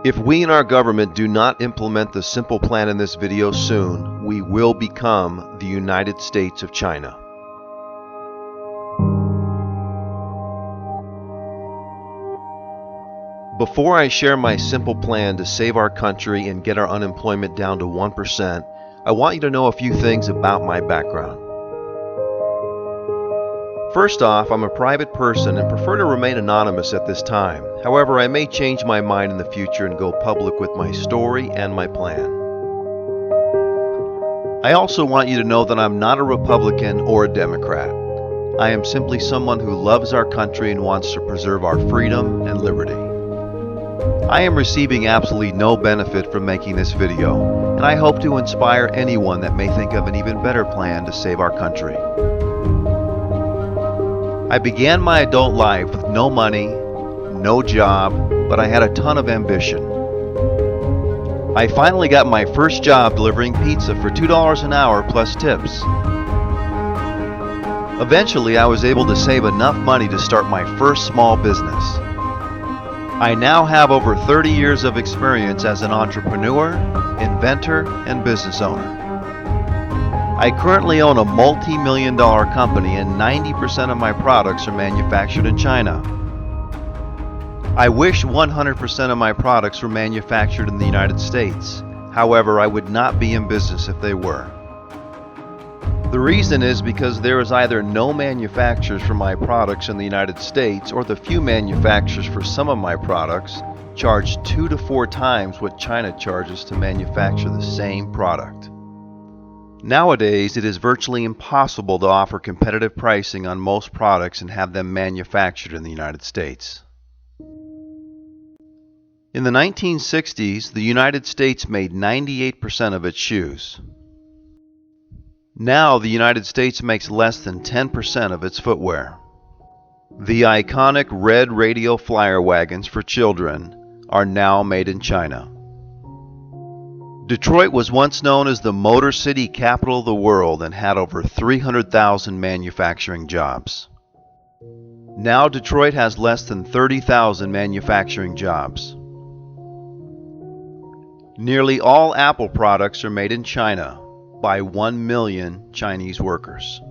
If we and our government do not implement the simple plan in this video soon, we will become the United States of China. Before I share my simple plan to save our country and get our unemployment down to 1%, I want you to know a few things about my background. First off, I'm a private person and prefer to remain anonymous at this time. However, I may change my mind in the future and go public with my story and my plan. I also want you to know that I'm not a Republican or a Democrat. I am simply someone who loves our country and wants to preserve our freedom and liberty. I am receiving absolutely no benefit from making this video, and I hope to inspire anyone that may think of an even better plan to save our country. I began my adult life with no money, no job, but I had a ton of ambition. I finally got my first job delivering pizza for $2 an hour plus tips. Eventually, I was able to save enough money to start my first small business. I now have over 30 years of experience as an entrepreneur, inventor, and business owner. I currently own a multi-million-dollar company and 90% of my products are manufactured in China. I wish 100% of my products were manufactured in the United States. However, I would not be in business if they were. The reason is because there is either no manufacturers for my products in the United States, or the few manufacturers for some of my products charge 2 to 4 times what China charges to manufacture the same product. Nowadays, it is virtually impossible to offer competitive pricing on most products and have them manufactured in the United States. In the 1960s, the United States made 98% of its shoes. Now, the United States makes less than 10% of its footwear. The iconic red radio flyer wagons for children are now made in China. Detroit was once known as the Motor City capital of the world and had over 300,000 manufacturing jobs. Now Detroit has less than 30,000 manufacturing jobs. Nearly all Apple products are made in China by 1 million Chinese workers.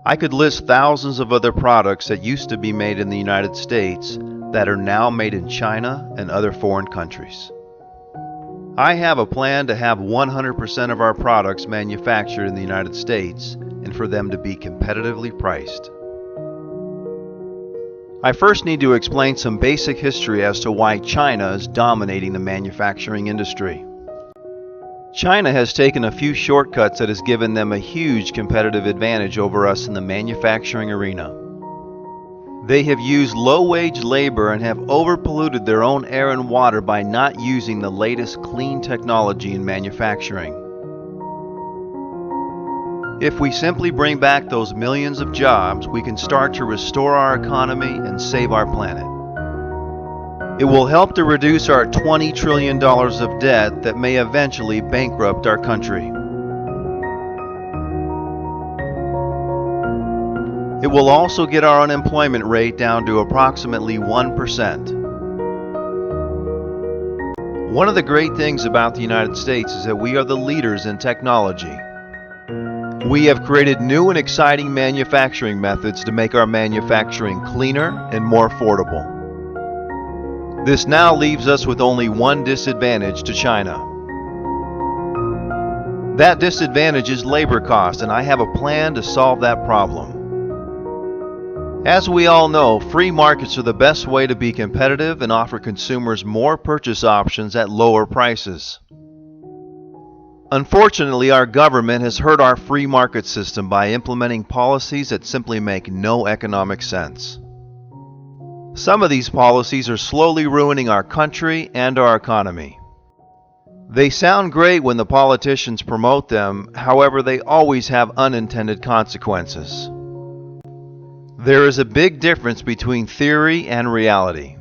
I could list thousands of other products that used to be made in the United States that are now made in China and other foreign countries. I have a plan to have 100% of our products manufactured in the United States and for them to be competitively priced. I first need to explain some basic history as to why China is dominating the manufacturing industry. China has taken a few shortcuts that has given them a huge competitive advantage over us in the manufacturing arena. They have used low-wage labor and have overpolluted their own air and water by not using the latest clean technology in manufacturing. If we simply bring back those millions of jobs, we can start to restore our economy and save our planet. It will help to reduce our $20 trillion of debt that may eventually bankrupt our country. It will also get our unemployment rate down to approximately 1%. One of the great things about the United States is that we are the leaders in technology. We have created new and exciting manufacturing methods to make our manufacturing cleaner and more affordable. This now leaves us with only one disadvantage to China. That disadvantage is labor cost, and I have a plan to solve that problem. As we all know, free markets are the best way to be competitive and offer consumers more purchase options at lower prices. Unfortunately, our government has hurt our free market system by implementing policies that simply make no economic sense. Some of these policies are slowly ruining our country and our economy. They sound great when the politicians promote them, however, they always have unintended consequences. There is a big difference between theory and reality.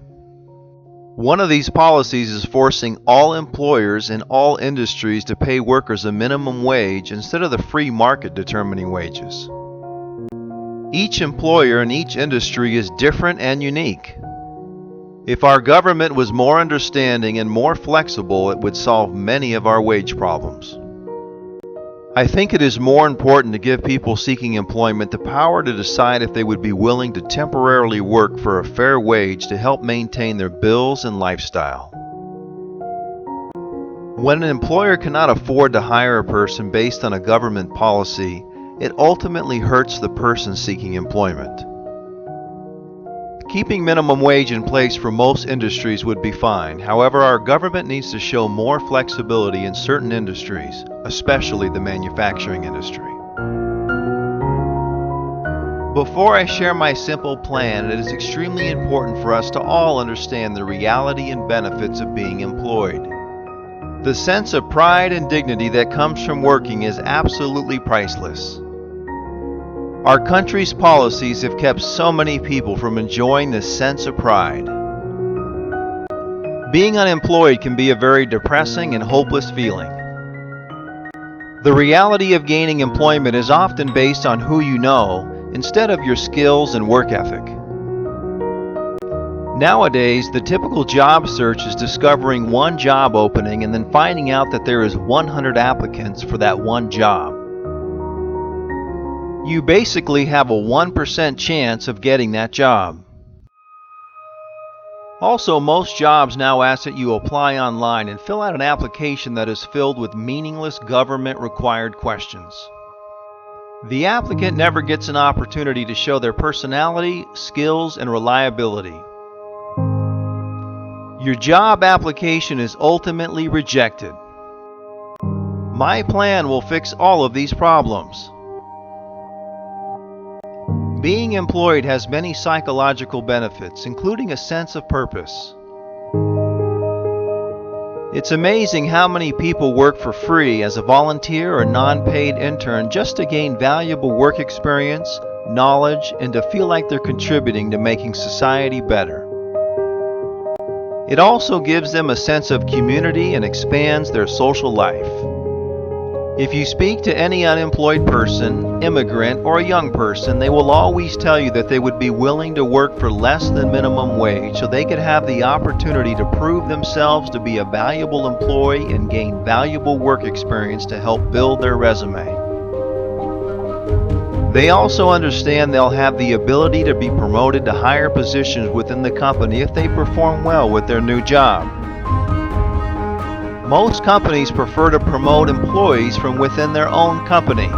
One of these policies is forcing all employers in all industries to pay workers a minimum wage instead of the free market determining wages. Each employer in each industry is different and unique. If our government was more understanding and more flexible, it would solve many of our wage problems. I think it is more important to give people seeking employment the power to decide if they would be willing to temporarily work for a fair wage to help maintain their bills and lifestyle. When an employer cannot afford to hire a person based on a government policy, it ultimately hurts the person seeking employment. Keeping minimum wage in place for most industries would be fine. However, our government needs to show more flexibility in certain industries, especially the manufacturing industry. Before I share my simple plan, it is extremely important for us to all understand the reality and benefits of being employed. The sense of pride and dignity that comes from working is absolutely priceless. Our country's policies have kept so many people from enjoying this sense of pride. Being unemployed can be a very depressing and hopeless feeling. The reality of gaining employment is often based on who you know instead of your skills and work ethic. Nowadays, the typical job search is discovering one job opening and then finding out that there is 100 applicants for that one job. You basically have a 1% chance of getting that job. Also, most jobs now ask that you apply online and fill out an application that is filled with meaningless government-required questions. The applicant never gets an opportunity to show their personality, skills, and reliability. Your job application is ultimately rejected. My plan will fix all of these problems. Being employed has many psychological benefits, including a sense of purpose. It's amazing how many people work for free as a volunteer or non-paid intern just to gain valuable work experience, knowledge, and to feel like they're contributing to making society better. It also gives them a sense of community and expands their social life. If you speak to any unemployed person, immigrant, or a young person, they will always tell you that they would be willing to work for less than minimum wage so they could have the opportunity to prove themselves to be a valuable employee and gain valuable work experience to help build their resume. They also understand they'll have the ability to be promoted to higher positions within the company if they perform well with their new job. Most companies prefer to promote employees from within their own company.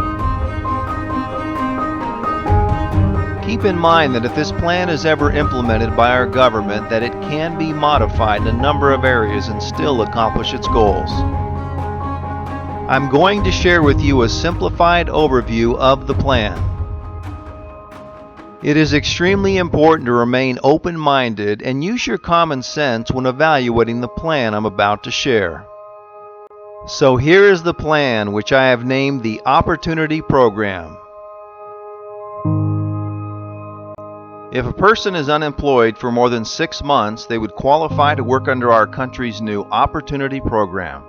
Keep in mind that if this plan is ever implemented by our government, that it can be modified in a number of areas and still accomplish its goals. I'm going to share with you a simplified overview of the plan. It is extremely important to remain open-minded and use your common sense when evaluating the plan I'm about to share. So here is the plan, which I have named the Opportunity Program. If a person is unemployed for more than 6 months, they would qualify to work under our country's new Opportunity Program.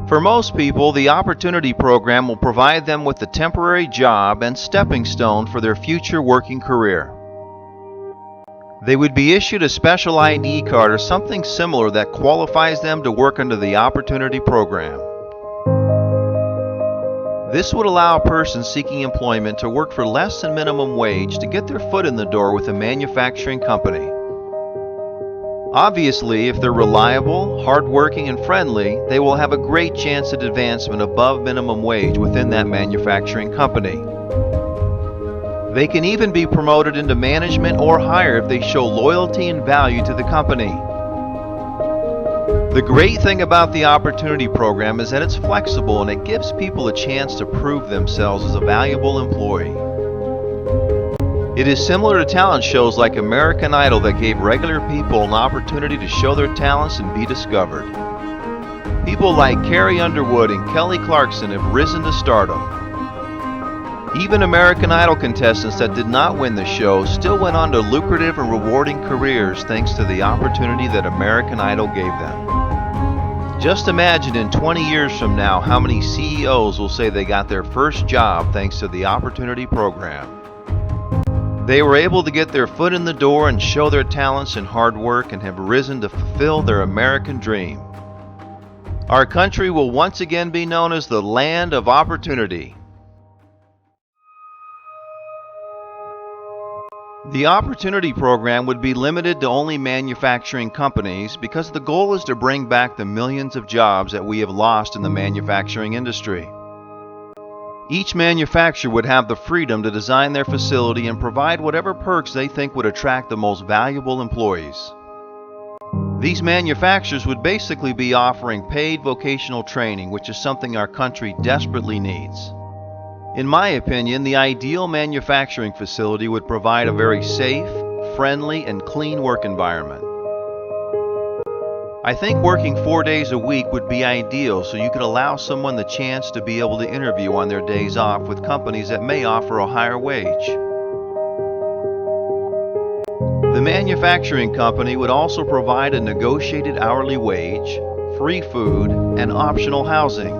For most people, the Opportunity Program will provide them with a temporary job and stepping stone for their future working career. They would be issued a special ID card or something similar that qualifies them to work under the Opportunity Program. This would allow a person seeking employment to work for less than minimum wage to get their foot in the door with a manufacturing company. Obviously, if they're reliable, hardworking, and friendly, they will have a great chance at advancement above minimum wage within that manufacturing company. They can even be promoted into management or higher if they show loyalty and value to the company. The great thing about the Opportunity Program is that it's flexible and it gives people a chance to prove themselves as a valuable employee. It is similar to talent shows like American Idol that gave regular people an opportunity to show their talents and be discovered. People like Carrie Underwood and Kelly Clarkson have risen to stardom. Even American Idol contestants that did not win the show still went on to lucrative and rewarding careers thanks to the opportunity that American Idol gave them. Just imagine in 20 years from now how many CEOs will say they got their first job thanks to the Opportunity Program. They were able to get their foot in the door and show their talents and hard work and have risen to fulfill their American dream. Our country will once again be known as the land of opportunity. The Opportunity Program would be limited to only manufacturing companies because the goal is to bring back the millions of jobs that we have lost in the manufacturing industry. Each manufacturer would have the freedom to design their facility and provide whatever perks they think would attract the most valuable employees. These manufacturers would basically be offering paid vocational training, which is something our country desperately needs. In my opinion, the ideal manufacturing facility would provide a very safe, friendly, and clean work environment. I think working 4 days a week would be ideal so you could allow someone the chance to be able to interview on their days off with companies that may offer a higher wage. The manufacturing company would also provide a negotiated hourly wage, free food, and optional housing.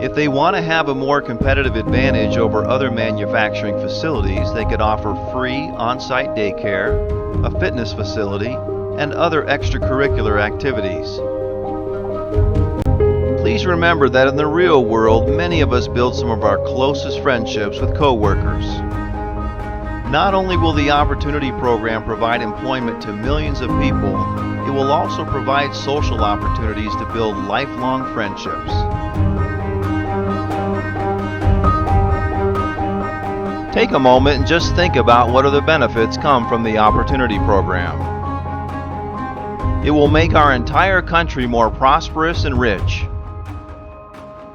If they want to have a more competitive advantage over other manufacturing facilities, they could offer free on-site daycare, a fitness facility, and other extracurricular activities. Please remember that in the real world, many of us build some of our closest friendships with coworkers. Not only will the Opportunity Program provide employment to millions of people, it will also provide social opportunities to build lifelong friendships. Take a moment and just think about what other benefits come from the Opportunity Program. It will make our entire country more prosperous and rich.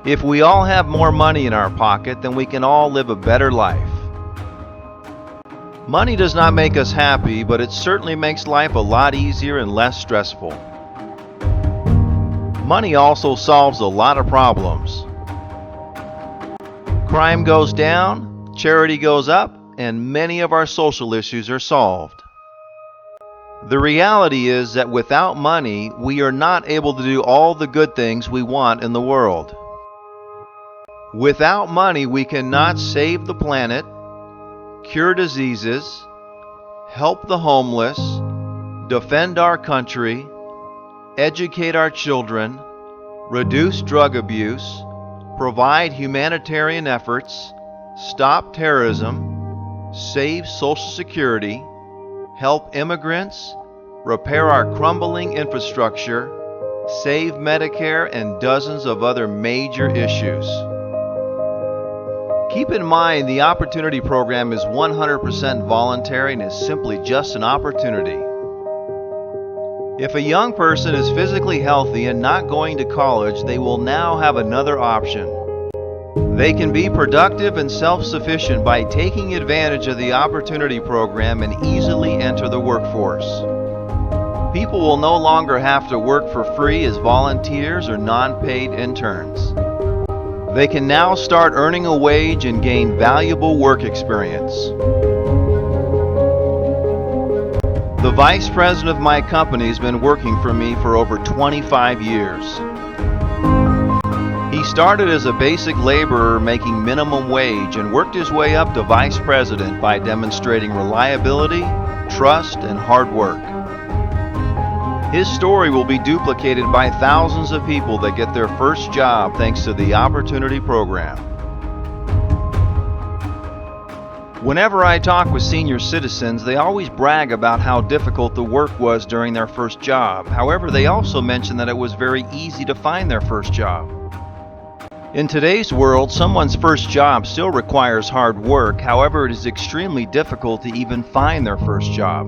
If we all have more money in our pocket, then we can all live a better life. Money does not make us happy, but it certainly makes life a lot easier and less stressful. Money also solves a lot of problems. Crime goes down, charity goes up, and many of our social issues are solved. The reality is that without money, we are not able to do all the good things we want in the world. Without money, we cannot save the planet, cure diseases, help the homeless, defend our country, educate our children, reduce drug abuse, provide humanitarian efforts, stop terrorism, save Social Security, help immigrants, repair our crumbling infrastructure, save Medicare, and dozens of other major issues. Keep in mind, the Opportunity Program is 100% voluntary and is simply just an opportunity. If a young person is physically healthy and not going to college, they will now have another option. They can be productive and self-sufficient by taking advantage of the Opportunity Program and easily enter the workforce. People will no longer have to work for free as volunteers or non-paid interns. They can now start earning a wage and gain valuable work experience. The vice president of my company has been working for me for over 25 years. He started as a basic laborer making minimum wage and worked his way up to vice president by demonstrating reliability, trust, and hard work. His story will be duplicated by thousands of people that get their first job thanks to the Opportunity Program. Whenever I talk with senior citizens, they always brag about how difficult the work was during their first job. However, they also mention that it was very easy to find their first job. In today's world, someone's first job still requires hard work. However, it is extremely difficult to even find their first job.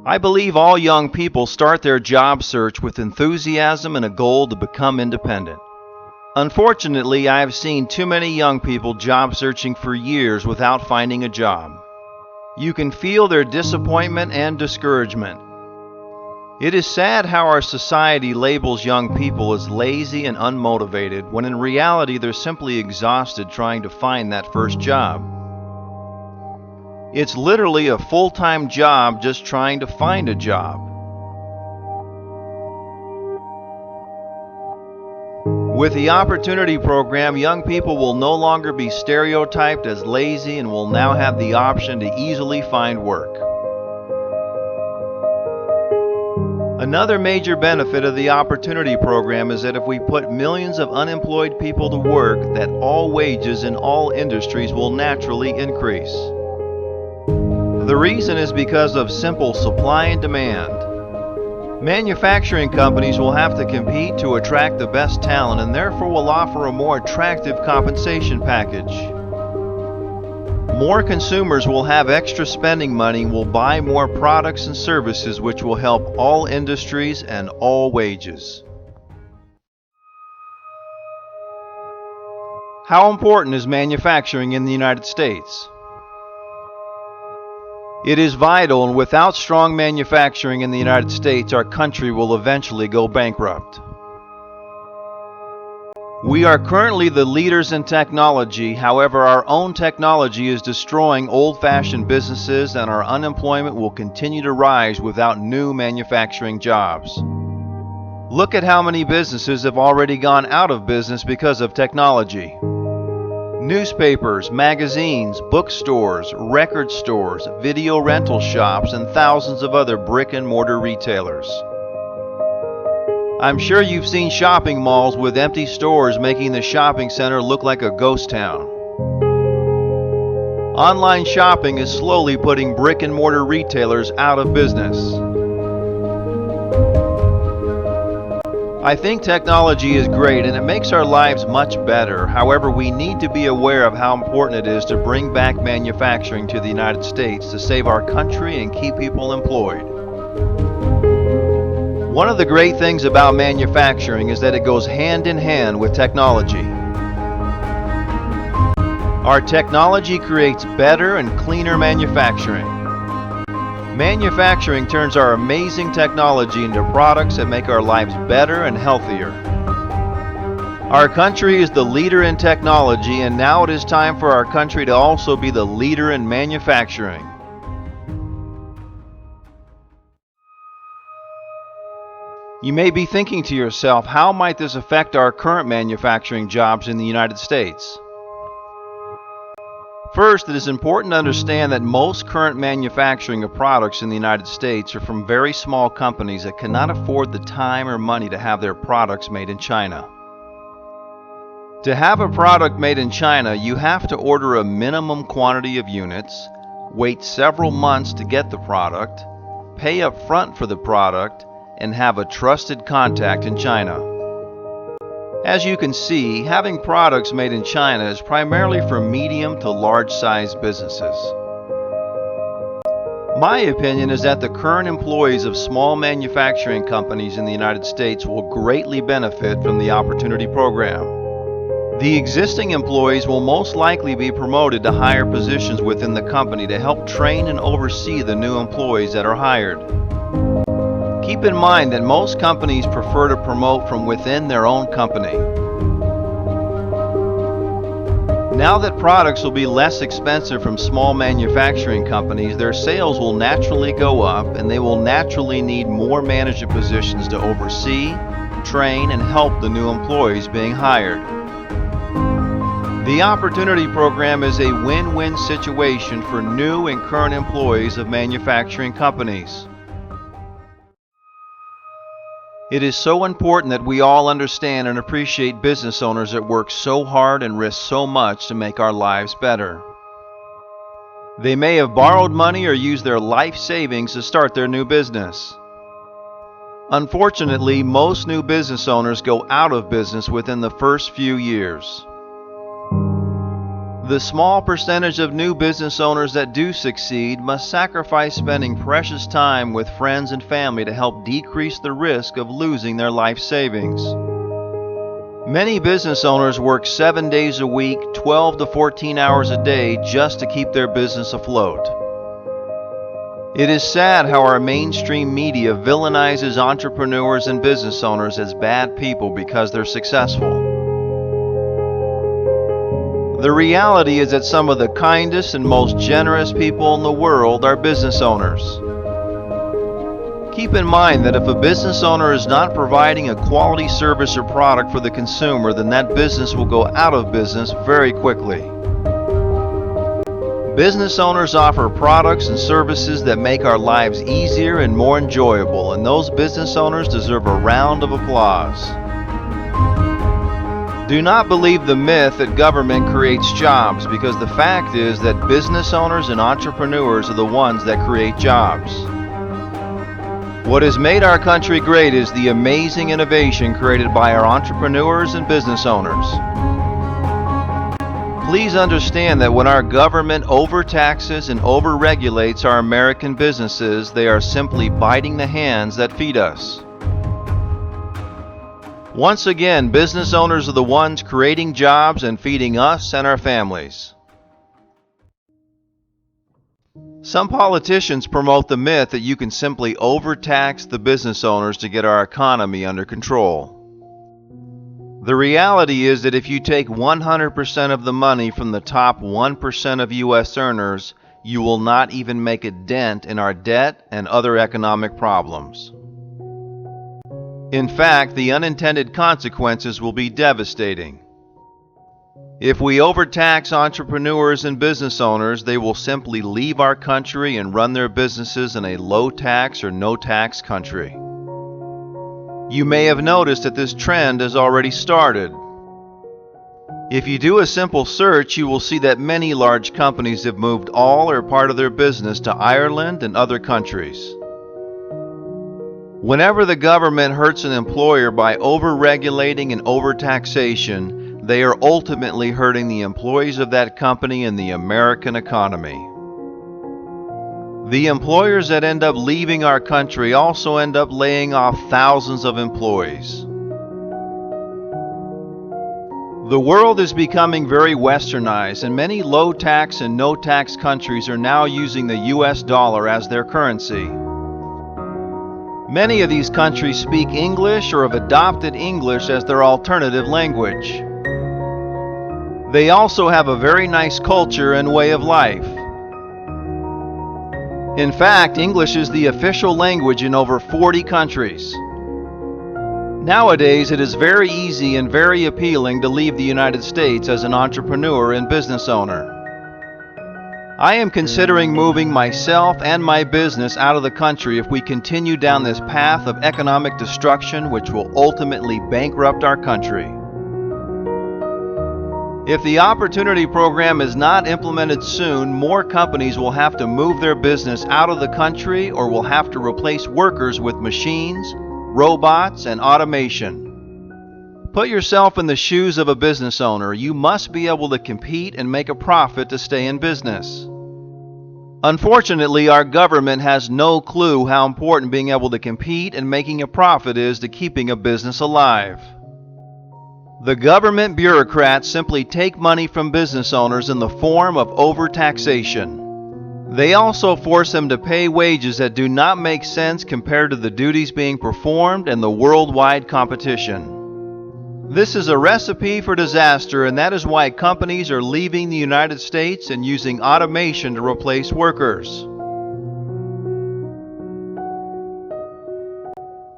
I believe all young people start their job search with enthusiasm and a goal to become independent. Unfortunately, I have seen too many young people job searching for years without finding a job. You can feel their disappointment and discouragement. It is sad how our society labels young people as lazy and unmotivated, when in reality they're simply exhausted trying to find that first job. It's literally a full-time job just trying to find a job. With the Opportunity Program, young people will no longer be stereotyped as lazy and will now have the option to easily find work. Another major benefit of the Opportunity Program is that if we put millions of unemployed people to work, that all wages in all industries will naturally increase. The reason is because of simple supply and demand. Manufacturing companies will have to compete to attract the best talent and therefore will offer a more attractive compensation package. More consumers will have extra spending money and will buy more products and services, which will help all industries and all wages. How important is manufacturing in the United States? It is vital, and without strong manufacturing in the United States, our country will eventually go bankrupt. We are currently the leaders in technology. However, our own technology is destroying old-fashioned businesses, and our unemployment will continue to rise without new manufacturing jobs. Look at how many businesses have already gone out of business because of technology. Newspapers, magazines, bookstores, record stores, video rental shops, and thousands of other brick-and-mortar retailers. I'm sure you've seen shopping malls with empty stores making the shopping center look like a ghost town. Online shopping is slowly putting brick-and-mortar retailers out of business. I think technology is great and it makes our lives much better. However, we need to be aware of how important it is to bring back manufacturing to the United States to save our country and keep people employed. One of the great things about manufacturing is that it goes hand in hand with technology. Our technology creates better and cleaner manufacturing. Manufacturing turns our amazing technology into products that make our lives better and healthier. Our country is the leader in technology, and now it is time for our country to also be the leader in manufacturing. You may be thinking to yourself, how might this affect our current manufacturing jobs in the United States? First, it is important to understand that most current manufacturing of products in the United States are from very small companies that cannot afford the time or money to have their products made in China. To have a product made in China, you have to order a minimum quantity of units, wait several months to get the product, pay up front for the product, and have a trusted contact in China. As you can see, having products made in China is primarily for medium to large-sized businesses. My opinion is that the current employees of small manufacturing companies in the United States will greatly benefit from the Opportunity Program. The existing employees will most likely be promoted to higher positions within the company to help train and oversee the new employees that are hired. Keep in mind that most companies prefer to promote from within their own company. Now that products will be less expensive from small manufacturing companies, their sales will naturally go up and they will naturally need more management positions to oversee, train, and help the new employees being hired. The Opportunity Program is a win-win situation for new and current employees of manufacturing companies. It is so important that we all understand and appreciate business owners that work so hard and risk so much to make our lives better. They may have borrowed money or used their life savings to start their new business. Unfortunately, most new business owners go out of business within the first few years. The small percentage of new business owners that do succeed must sacrifice spending precious time with friends and family to help decrease the risk of losing their life savings. Many business owners work 7 days a week, 12 to 14 hours a day just to keep their business afloat. It is sad how our mainstream media villainizes entrepreneurs and business owners as bad people because they're successful. The reality is that some of the kindest and most generous people in the world are business owners. Keep in mind that if a business owner is not providing a quality service or product for the consumer, then that business will go out of business very quickly. Business owners offer products and services that make our lives easier and more enjoyable, and those business owners deserve a round of applause. Do not believe the myth that government creates jobs, because the fact is that business owners and entrepreneurs are the ones that create jobs. What has made our country great is the amazing innovation created by our entrepreneurs and business owners. Please understand that when our government overtaxes and overregulates our American businesses, they are simply biting the hands that feed us. Once again, business owners are the ones creating jobs and feeding us and our families. Some politicians promote the myth that you can simply overtax the business owners to get our economy under control. The reality is that if you take 100% of the money from the top 1% of U.S. earners, you will not even make a dent in our debt and other economic problems. In fact, the unintended consequences will be devastating. If we overtax entrepreneurs and business owners, they will simply leave our country and run their businesses in a low-tax or no-tax country. You may have noticed that this trend has already started. If you do a simple search, you will see that many large companies have moved all or part of their business to Ireland and other countries. Whenever the government hurts an employer by over-regulating and over-taxation, they are ultimately hurting the employees of that company and the American economy. The employers that end up leaving our country also end up laying off thousands of employees. The world is becoming very westernized, and many low-tax and no-tax countries are now using the US dollar as their currency. Many of these countries speak English or have adopted English as their alternative language. They also have a very nice culture and way of life. In fact, English is the official language in over 40 countries. Nowadays, it is very easy and very appealing to leave the United States as an entrepreneur and business owner. I am considering moving myself and my business out of the country if we continue down this path of economic destruction, which will ultimately bankrupt our country. If the Opportunity Program is not implemented soon, more companies will have to move their business out of the country or will have to replace workers with machines, robots, and automation. Put yourself in the shoes of a business owner. You must be able to compete and make a profit to stay in business. Unfortunately, our government has no clue how important being able to compete and making a profit is to keeping a business alive. The government bureaucrats simply take money from business owners in the form of overtaxation. They also force them to pay wages that do not make sense compared to the duties being performed and the worldwide competition. This is a recipe for disaster, and that is why companies are leaving the United States and using automation to replace workers.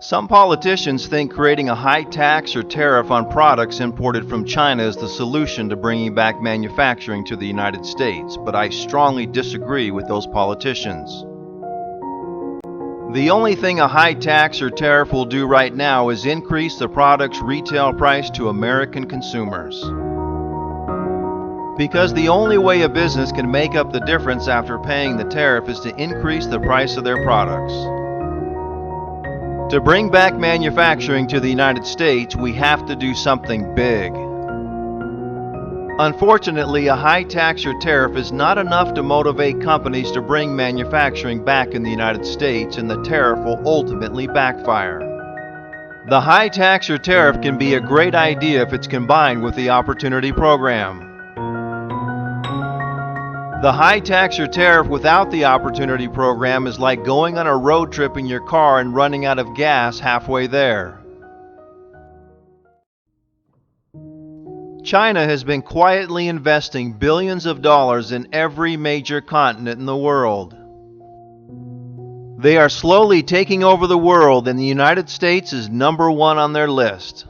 Some politicians think creating a high tax or tariff on products imported from China is the solution to bringing back manufacturing to the United States, but I strongly disagree with those politicians. The only thing a high tax or tariff will do right now is increase the product's retail price to American consumers. Because the only way a business can make up the difference after paying the tariff is to increase the price of their products. To bring back manufacturing to the United States, we have to do something big. Unfortunately, a high tax or tariff is not enough to motivate companies to bring manufacturing back in the United States, and the tariff will ultimately backfire. The high tax or tariff can be a great idea if it's combined with the Opportunity Program. The high tax or tariff without the Opportunity Program is like going on a road trip in your car and running out of gas halfway there. China has been quietly investing billions of dollars in every major continent in the world. They are slowly taking over the world, and the United States is #1 on their list.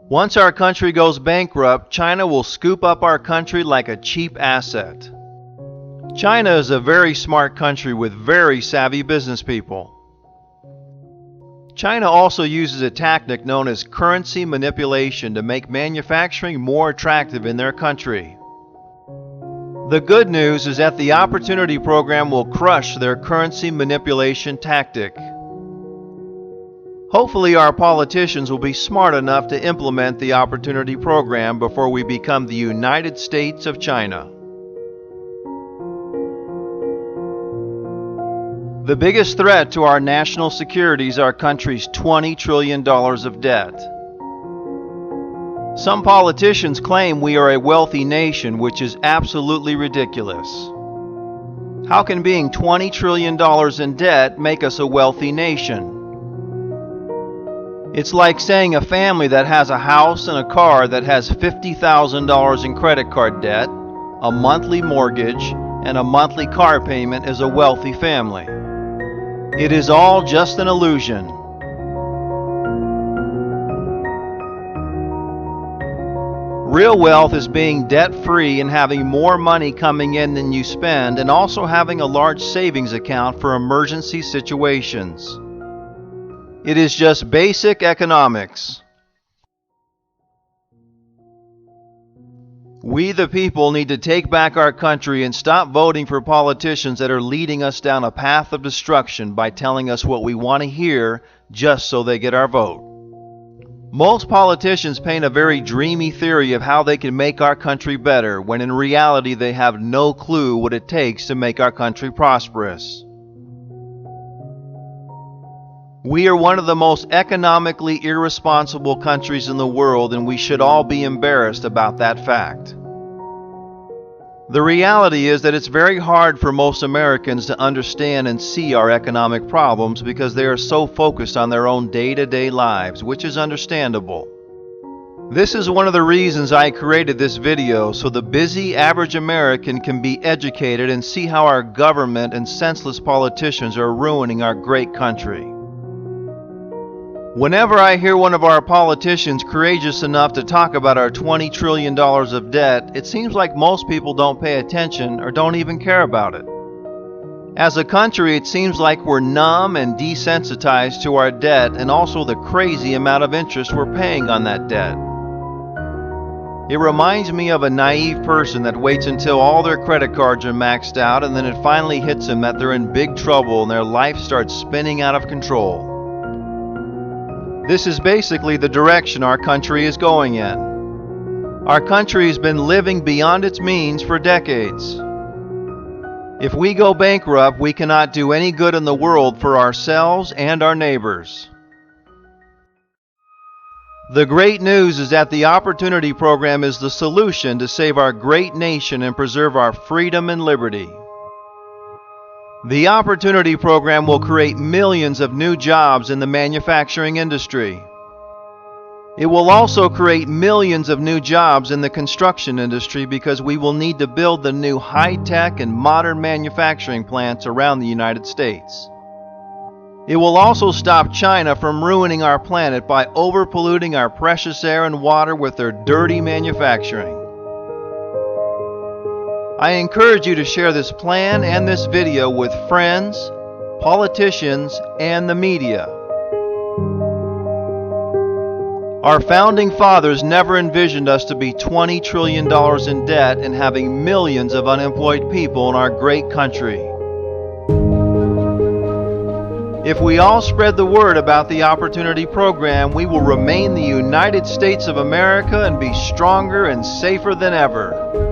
Once our country goes bankrupt, China will scoop up our country like a cheap asset. China is a very smart country with very savvy business people. China also uses a tactic known as currency manipulation to make manufacturing more attractive in their country. The good news is that the Opportunity Program will crush their currency manipulation tactic. Hopefully our politicians will be smart enough to implement the Opportunity Program before we become the United States of China. The biggest threat to our national security is our country's $20 trillion of debt. Some politicians claim we are a wealthy nation, which is absolutely ridiculous. How can being $20 trillion in debt make us a wealthy nation? It's like saying a family that has a house and a car that has $50,000 in credit card debt, a monthly mortgage, and a monthly car payment is a wealthy family. It is all just an illusion. Real wealth is being debt-free and having more money coming in than you spend, and also having a large savings account for emergency situations. It is just basic economics. We the people need to take back our country and stop voting for politicians that are leading us down a path of destruction by telling us what we want to hear just so they get our vote. Most politicians paint a very dreamy theory of how they can make our country better, when in reality they have no clue what it takes to make our country prosperous. We are one of the most economically irresponsible countries in the world, and we should all be embarrassed about that fact. The reality is that it's very hard for most Americans to understand and see our economic problems because they are so focused on their own day-to-day lives, which is understandable. This is one of the reasons I created this video, so the busy average American can be educated and see how our government and senseless politicians are ruining our great country. Whenever I hear one of our politicians courageous enough to talk about our $20 trillion of debt, it seems like most people don't pay attention or don't even care about it. As a country, it seems like we're numb and desensitized to our debt and also the crazy amount of interest we're paying on that debt. It reminds me of a naive person that waits until all their credit cards are maxed out, and then it finally hits them that they're in big trouble and their life starts spinning out of control. This is basically the direction our country is going in. Our country has been living beyond its means for decades. If we go bankrupt, we cannot do any good in the world for ourselves and our neighbors. The great news is that the Opportunity Program is the solution to save our great nation and preserve our freedom and liberty. The Opportunity Program will create millions of new jobs in the manufacturing industry. It will also create millions of new jobs in the construction industry because we will need to build the new high-tech and modern manufacturing plants around the United States. It will also stop China from ruining our planet by overpolluting our precious air and water with their dirty manufacturing. I encourage you to share this plan and this video with friends, politicians, and the media. Our founding fathers never envisioned us to be $20 trillion in debt and having millions of unemployed people in our great country. If we all spread the word about the Opportunity Program, we will remain the United States of America and be stronger and safer than ever.